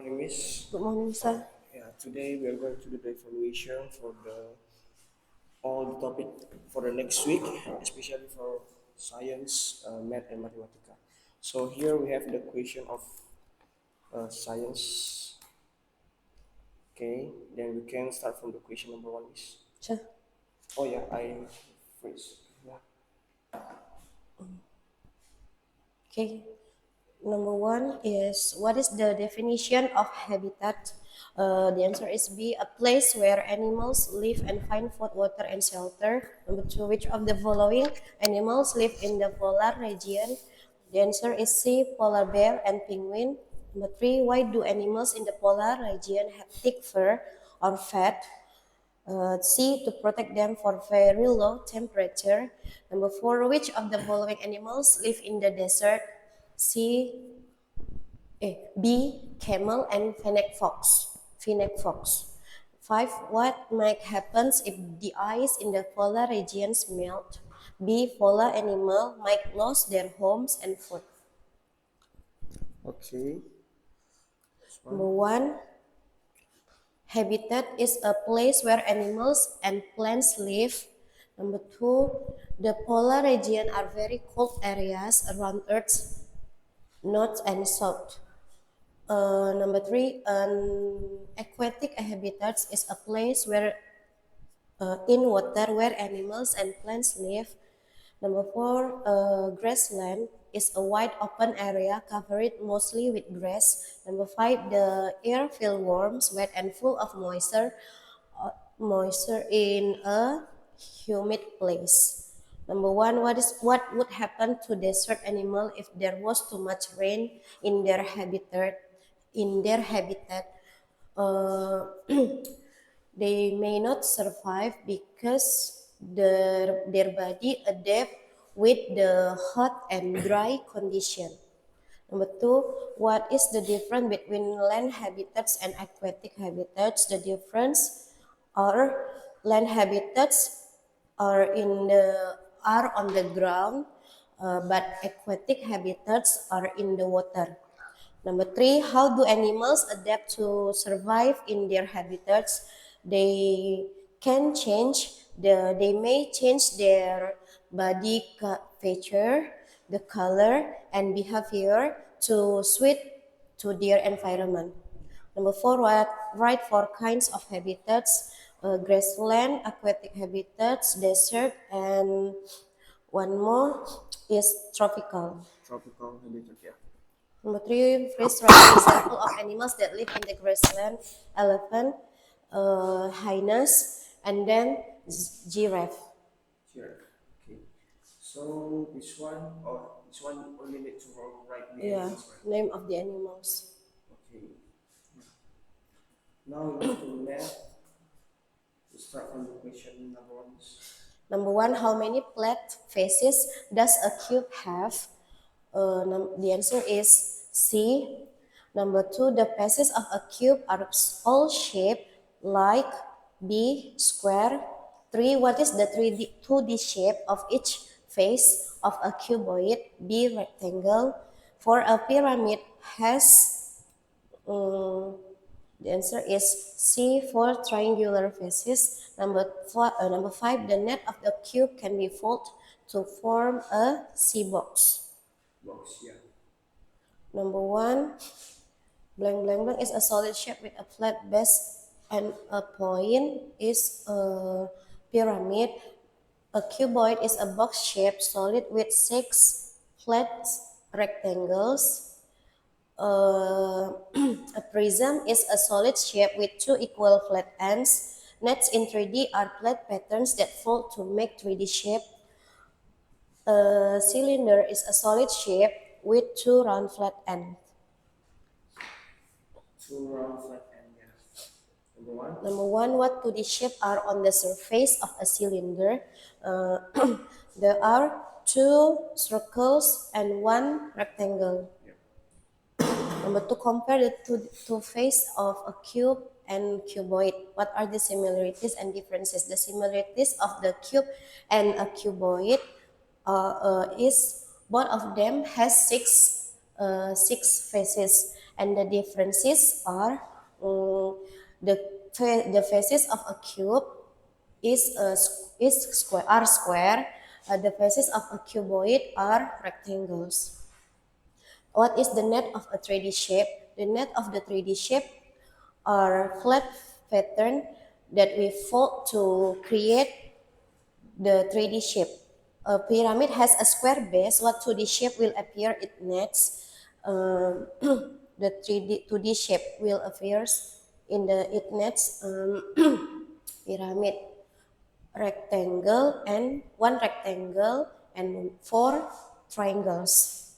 morning, Miss. Good morning, sir. Yeah, today we are going to do the evaluation for the all the topic for the next week, especially for science, math, and mathematics. So here we have the question of science. Okay, then we can start from the question number one, Miss. Sure. Oh yeah, I freeze. Yeah. Okay. Number one is what is the definition of habitat? The answer is B, a place where animals live and find food, water, and shelter. Number two, which of the following animals live in the polar region? The answer is C, polar bear and penguin. Number three, why do animals in the polar region have thick fur or fat? C, to protect them for very low temperature. Number four, which of the following animals live in the desert? B, camel and fennec fox. Fennec fox. Five, what might happen if the ice in the polar regions melt? B, polar animal might lose their homes and food. Okay. Number one, habitat is a place where animals and plants live. Number two, the polar region are very cold areas around Earth's north and south. Number three, aquatic habitats is a place where in water where animals and plants live. Number four, grassland is a wide open area covered mostly with grass. Number five, the air feels warm, wet, and full of moisture in a humid place. Number one, what would happen to desert animal if there was too much rain in their habitat? In their habitat, uh, they may not survive because their body adapt with the hot and dry condition. Number two, what is the difference between land habitats and aquatic habitats? The difference are land habitats are on the ground, but aquatic habitats are in the water. Number three, how do animals adapt to survive in their habitats? They can they may change their body feature, the color, and behavior to suit to their environment. Number four, write four kinds of habitats: grassland, aquatic habitats, desert, and one more is tropical. Tropical habitat. Yeah. Number three, please write an example of animals that live in the grassland: elephant, hyenas, and then giraffe. Sure. Okay. So this one only need to write the Yeah, animals, right? name of the animals. Okay. Now we move to math. We start from the question number one. Number one, how many flat faces does a cube have? The answer is C. Number two, the faces of a cube are all shaped like B, square. Three, what is the 2D shape of each face of a cuboid? B, rectangle. For a pyramid has the answer is C, four triangular faces. Number five, the net of the cube can be folded to form a C box. Box. Yeah. Number one, blank blank blank is a solid shape with a flat base and a point is a pyramid. A cuboid is a box shaped solid with six flat rectangles. A prism is a solid shape with two equal flat ends. Nets in 3D are flat patterns that fold to make 3D shape. A cylinder is a solid shape with two round flat ends. Two round flat end. Yeah. Number one. Number one, what 2D shapes are on the surface of a cylinder? Uh, there are two circles and one rectangle. Number two, compare the two faces of a cube and cuboid. What are the similarities and differences? The similarities of the cube and a cuboid is both of them has six faces, and the differences are the faces of a cube is square are square. The faces of a cuboid are rectangles. What is the net of a 3D shape? The net of the 3D shape are flat pattern that we fold to create the 3D shape. A pyramid has a square base. What 2D shape will appear? It nets. The 2D shape will appear in the it nets pyramid rectangle and one rectangle and four triangles.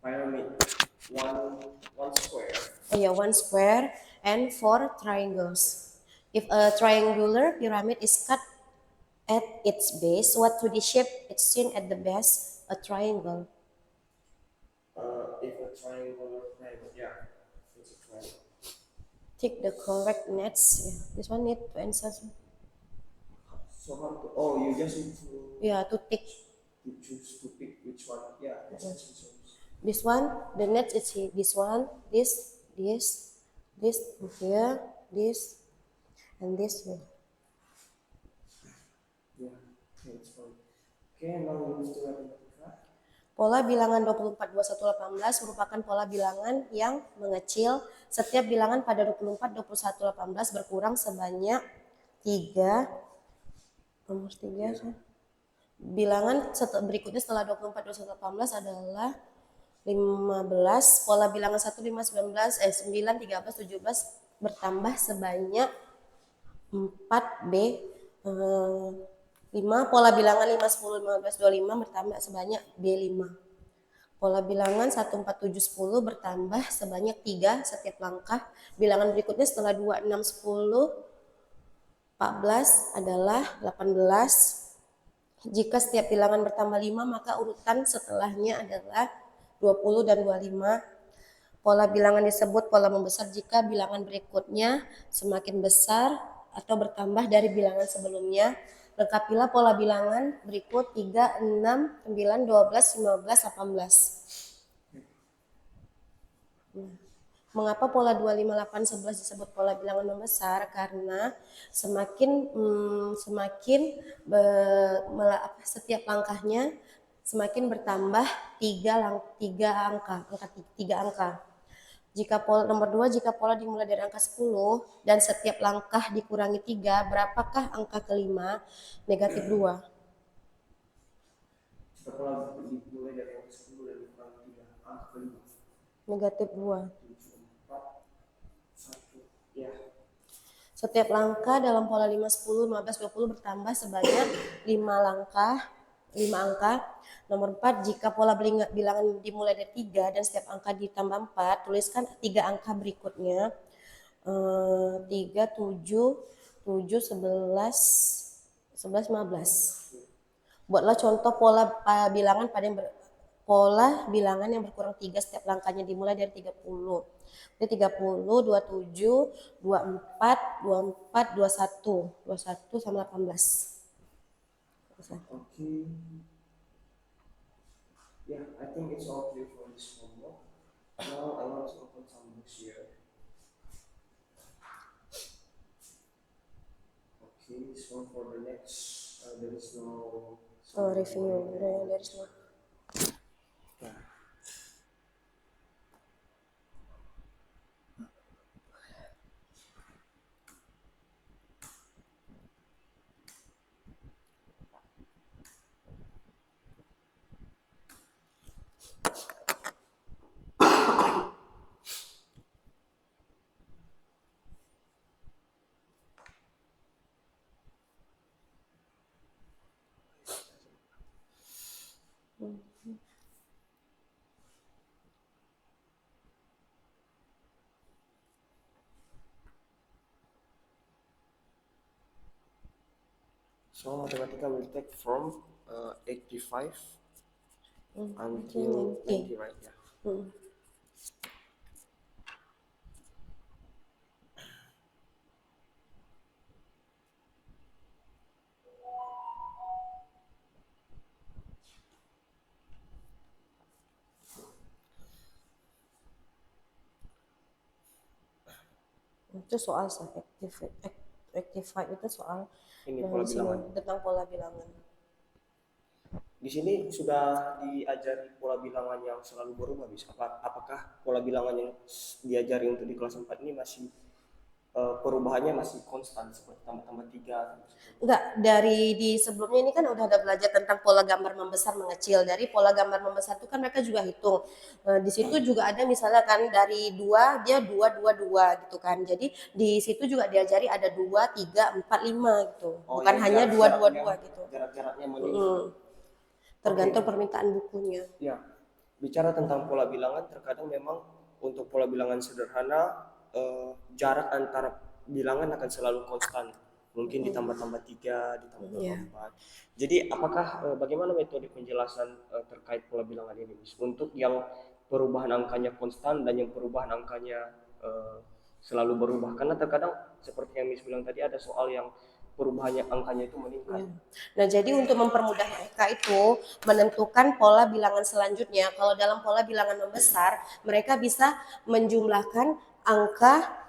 Pyramid, one square. Oh yeah, one square and four triangles. If a triangular pyramid is cut at its base, what 2D shape is seen at the base? A triangle. If a triangular pyramid, yeah, it's a triangle. Take the correct nets. Yeah, this one need to answer. So how to, oh, you just need Yeah, to tick. to choose to pick which one. Yeah, this one. This one, the net is here. This one, this here, this, and this here. Yeah, okay, it's fine. Okay, now we move to Mathematika. Pola bilangan 24, 21, 18 merupakan pola bilangan yang mengecil. Setiap bilangan pada 24, 21, 18 berkurang sebanyak 3. Nomor 3. Bilangan berikutnya setelah 24, 21, 18 adalah 15. Pola bilangan 1, 5, 19, 9, 13, 17 bertambah sebanyak 4B. 5. Pola bilangan 5, 10, 15, 25 bertambah sebanyak B5. Pola bilangan 1, 4, 7, 10 bertambah sebanyak 3 setiap langkah. Bilangan berikutnya setelah 2, 6, 10, 14 adalah 18. Jika setiap bilangan bertambah 5, maka urutan setelahnya adalah 20 dan 25. Pola bilangan disebut pola membesar jika bilangan berikutnya semakin besar atau bertambah dari bilangan sebelumnya. Lengkapilah pola bilangan berikut 3, 6, 9, 12, 15, 18. Mengapa pola 2, 5, 8, 11 disebut pola bilangan membesar? Karena setiap langkahnya semakin bertambah 3 angka. Jika pola nomor 2, jika pola dimulai dari angka 10 dan setiap langkah dikurangi 3, berapakah angka kelima? Negatif 2. Jika pola dimulai dari angka 10 dan dikurangi 3, angka kelima. Negatif 2. 7, 4, 1, ya. Setiap langkah dalam pola 5, 10, 15, 20 bertambah sebanyak 5 angka. Nomor 4, jika pola bilangan dimulai dari 3 dan setiap angka ditambah 4, tuliskan 3 angka berikutnya. 3, 7, 7, 11, 11, 15. Buatlah contoh pola bilangan yang berkurang 3 setiap langkahnya dimulai dari 30. Jadi 30, 27, 24, 24, 21. 21 sama 18. Okay. Yeah, I think it's all clear for this homework. Now I want to open some books here. Okay, so for the next, there is no Review. There is no. Yeah. So Mathematica will take from 85 until 90, right? Yeah. Itu soal activate itu soal Ini yang pola di sini bilangan. tentang pola bilangan. Di sini sudah diajari pola bilangan yang selalu berubah, Miss. Apakah pola bilangan yang diajari untuk di kelas 4 ini masih perubahannya masih konstan seperti tambah-tambah 3? Enggak, dari di sebelumnya ini kan udah ada belajar tentang pola gambar membesar mengecil. Dari pola gambar membesar itu kan mereka juga hitung. Di situ juga ada misalnya kan dari 2 dia 2 2 2 gitu kan. Jadi di situ juga diajari ada 2 3 4 5 gitu. Oh, Bukan yang hanya 2 2 jarak-jaraknya 2 gitu. jarak-jaraknya meningkat. Mm, Oke. tergantung permintaan bukunya. Ya, bicara tentang pola bilangan, terkadang memang untuk pola bilangan sederhana, jarak antara bilangan akan selalu konstan. Mungkin ditambah-tambah 3, ditambah-tambah Iya. 4. Jadi, apakah bagaimana metode penjelasan terkait pola bilangan ini, Miss? Untuk yang perubahan angkanya konstan dan yang perubahan angkanya selalu berubah. Karena terkadang seperti yang Miss bilang tadi ada soal yang perubahannya angkanya itu meningkat. Ya. Nah, jadi untuk mempermudah mereka itu menentukan pola bilangan selanjutnya. Kalau dalam pola bilangan membesar, mereka bisa menjumlahkan angka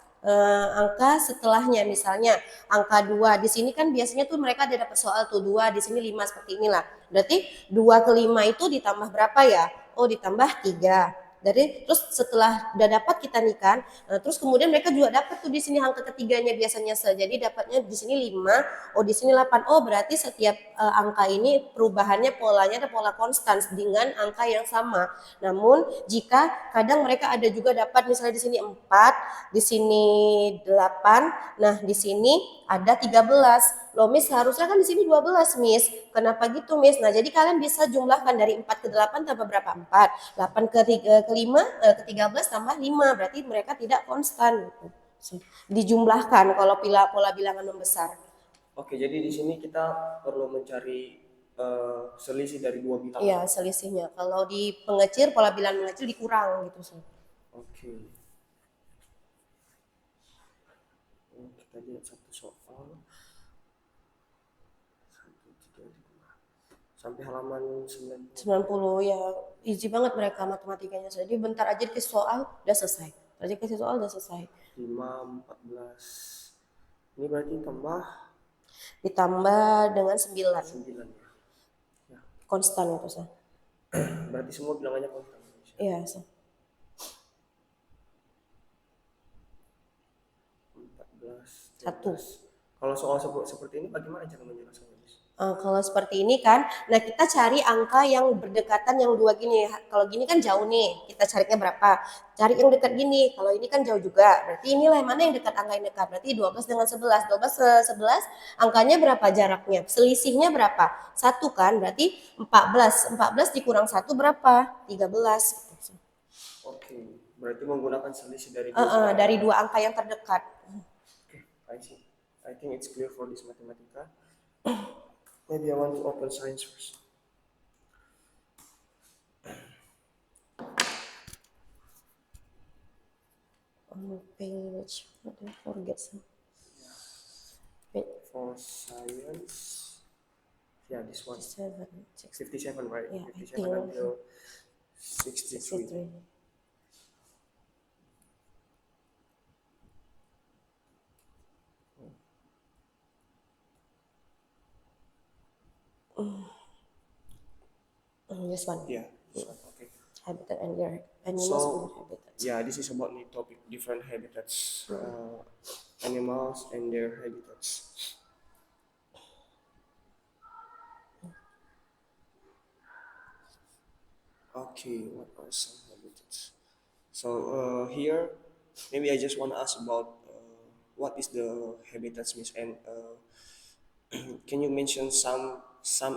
setelahnya. Misalnya angka 2. Di sini kan biasanya tuh mereka ada dapat soal tuh 2, di sini 5 seperti inilah. Berarti 2 ke 5 itu ditambah berapa ya? Oh, ditambah 3. Dari terus setelah udah dapat kita nih kan, terus kemudian mereka juga dapat tuh di sini angka ketiganya biasanya jadi dapatnya di sini 5, oh di sini 8. Oh berarti setiap angka ini perubahannya polanya ada pola konstan dengan angka yang sama. Namun jika kadang mereka ada juga dapat misalnya di sini 4, di sini 8, nah di sini ada 13. Loh Miss, harusnya kan di sini 12 Miss. Kenapa gitu Miss? Nah, jadi kalian bisa jumlahkan dari 4 ke 8 tambah berapa? 4. 8 ke 5 ke 13 tambah 5. Berarti mereka tidak konstan gitu. Dijumlahkan kalau pola bilangan membesar. Oke, jadi di sini kita perlu mencari selisih dari dua bilangan. Iya, selisihnya. Kalau di pengecil, pola bilangan mengecil dikurang gitu sih. Oke. Kita lihat satu soal. 1, 3, 5. Sampai halaman 90. 90 ya, easy banget mereka matematikanya. Jadi bentar aja dikasih soal, udah selesai. Aja kasih soal udah selesai. 5, 14. Ini berarti tambah Ditambah dengan 9. 9 ya. Ya. Konstan itu sah. Berarti semua bilangannya konstan. Iya, sah. 14. 1. Kalau soal seperti ini bagaimana cara menjelaskannya? Kalau seperti ini kan, nah kita cari angka yang berdekatan yang dua gini. Kalau gini kan jauh nih, kita carinya berapa? Cari yang dekat gini. Kalau ini kan jauh juga. Berarti inilah yang mana yang dekat, angka yang dekat. Berarti 12 dengan 11. 12 ke 11 angkanya berapa jaraknya? Selisihnya berapa? 1 kan? Berarti 14. 14 dikurang 1 berapa? 13. Oke, berarti menggunakan selisih dari Dari dua angka yang terdekat. Okay, I see. I think it's clear for this mathematica. Maybe I want to open science first. On page, what did I forget? For science, yeah, this one. 57. 57, right? Yeah, I 57 think. until 63. 63. This one. Yeah, this one. Okay. Habitat and their animals So, and their habitats. yeah, this is about the topic, different habitats, animals and their habitats. Okay, what are some habitats? So here, maybe I just want to ask about what is the habitats, Miss, and can you mention some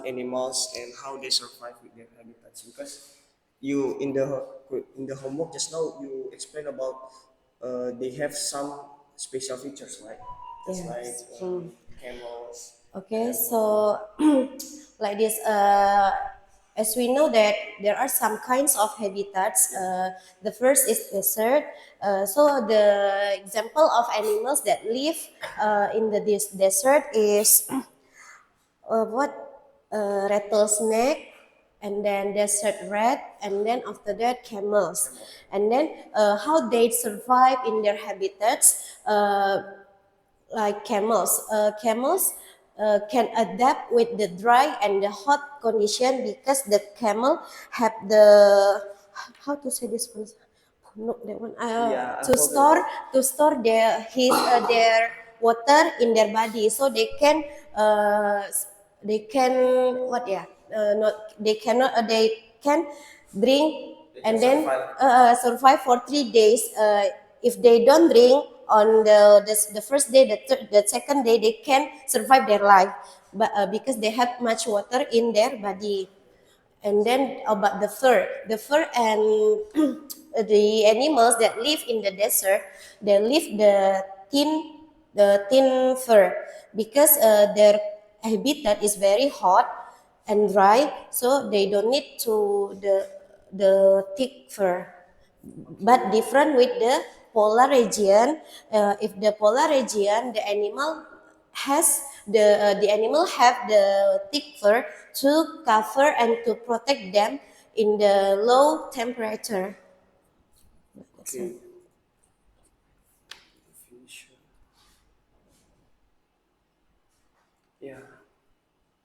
animals and how they survive with their habitats? Because you in the homework just now you explained about they have some special features, right? Just Yes. like camels. Okay, so like this, as we know that there are some kinds of habitats. The first is desert. So the example of animals that live in the desert is what rattlesnake and then desert rat, and then after that camels. And then how they survive in their habitats, like camels. Camels can adapt with the dry and the hot condition because the camel have the, how to say this one? No, that one. Yeah, I To store forgot. their water in their body, so they can what, yeah, not they cannot they can drink They can and then survive. survive for 3 days. If they don't drink on the first day, the second day, they can survive their life, but because they have much water in their body. And then about the fur and the animals that live in the desert, they live thin the thin fur because their habitat is very hot and dry, so they don't need to the thick fur. But different with the polar region, if the polar region, the animal have the thick fur to cover and to protect them in the low temperature. That's it. Okay. Definition. Yeah,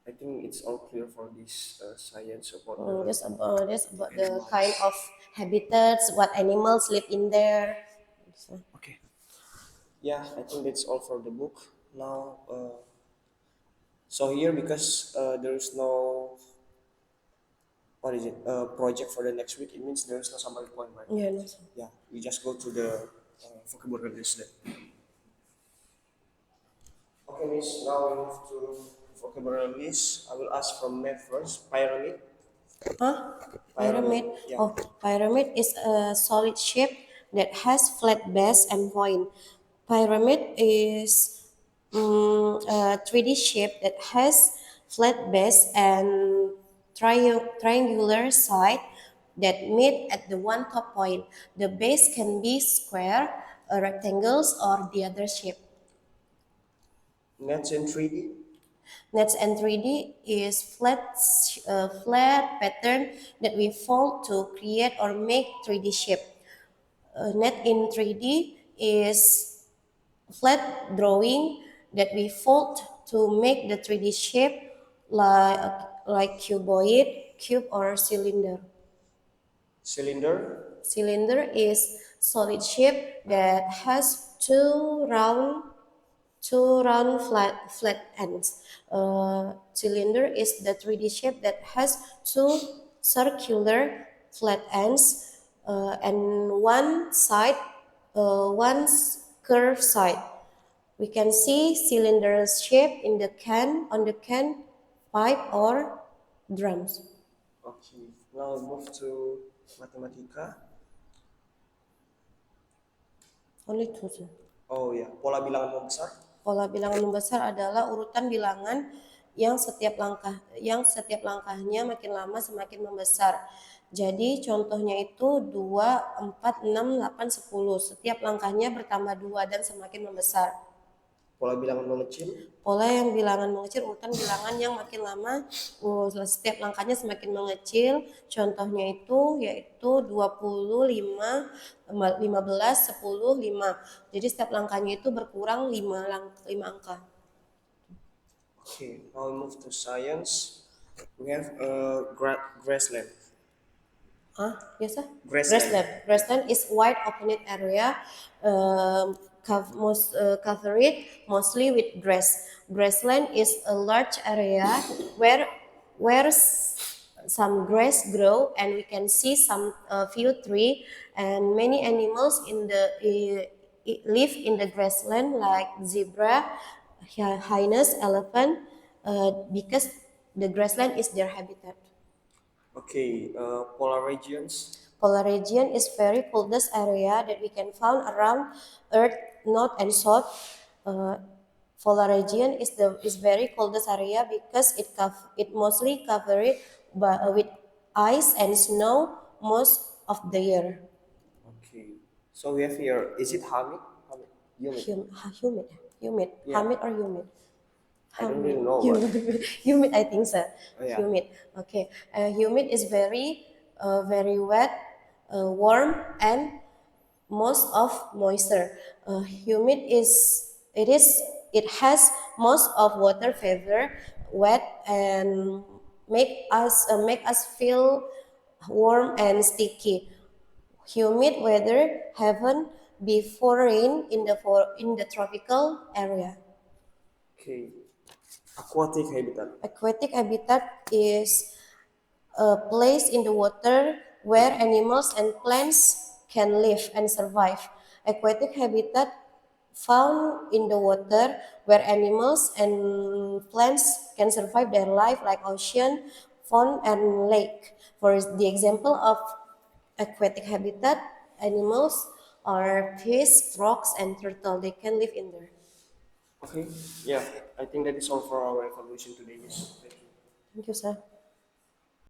I think it's all clear for this science about Just about the kind animals. of habitats, what animals live in there. So, Okay. Yeah, I think that's all for the book. Now, so here because there is no, what is it, project for the next week, it means there is no summary point, right? yeah, no, Yeah, we just go to the vocabulary list then. Okay, Miss. Now we move to vocabulary list. I will ask from Matt first. Pyramid. huh? Pyramid. Pyramid. Yeah. Oh, pyramid is a solid shape that has flat base and point. Pyramid is a 3D shape that has flat base and triangular side that meet at the one top point. The base can be square, rectangles, or the other shape. Nets in 3D. Nets and 3D is flat pattern that we fold to create or make 3D shape. Net in 3D is flat drawing that we fold to make the 3D shape like cuboid, cube, or cylinder. Cylinder. Cylinder is solid shape that has two round flat ends. Cylinder is the 3D shape that has two circular flat ends and one curved side. We can see cylinder shape in the can, on the can, pipe, or drums. Okay. Now we move to Matematika. Only two. Sir. Oh ya, pola bilangan membesar. Pola bilangan membesar adalah urutan bilangan yang setiap langkahnya makin lama semakin membesar. Jadi contohnya itu 2, 4, 6, 8, 10. Setiap langkahnya bertambah 2 dan semakin membesar. Pola bilangan mengecil. Pola yang bilangan mengecil, urutan bilangan yang makin lama setiap langkahnya semakin mengecil. Contohnya itu yaitu 25, 15, 10, 5. Jadi setiap langkahnya itu berkurang 5 angka. Okay. Now we move to science. We have grassland. Yes, sir. Grassland. Grassland is wide open area, covered mostly with grass. Grassland is a large area where some grass grow, and we can see some few tree and many animals live in the grassland like zebra, hyenas, elephant, because the grassland is their habitat. Okay. Polar regions. Polar region is very coldest area that we can find around Earth, north and south. Uh, Polar region is very coldest area because it mostly covered with ice and snow most of the year. Okay. So we have here. Is it humid? Humid. Humid. Humid, humid, Yeah. humid or humid. I don't really know, but Humid, I think so. Oh, yeah. Humid. Okay. Humid is very wet, warm, and most of moisture. Humid it has most of water vapor, wet, and make us feel warm and sticky. Humid weather happen before rain in the tropical area. okay. Aquatic habitat. Aquatic habitat is a place in the water where animals and plants can live and survive. Aquatic habitat found in the water where animals and plants can survive their life, like ocean, pond, and lake. For the example of aquatic habitat, animals are fish, frogs, and turtle. They can live in there. Okay. Yeah, I think that is all for our evaluation today. Yes. Thank you. Thank you, sir.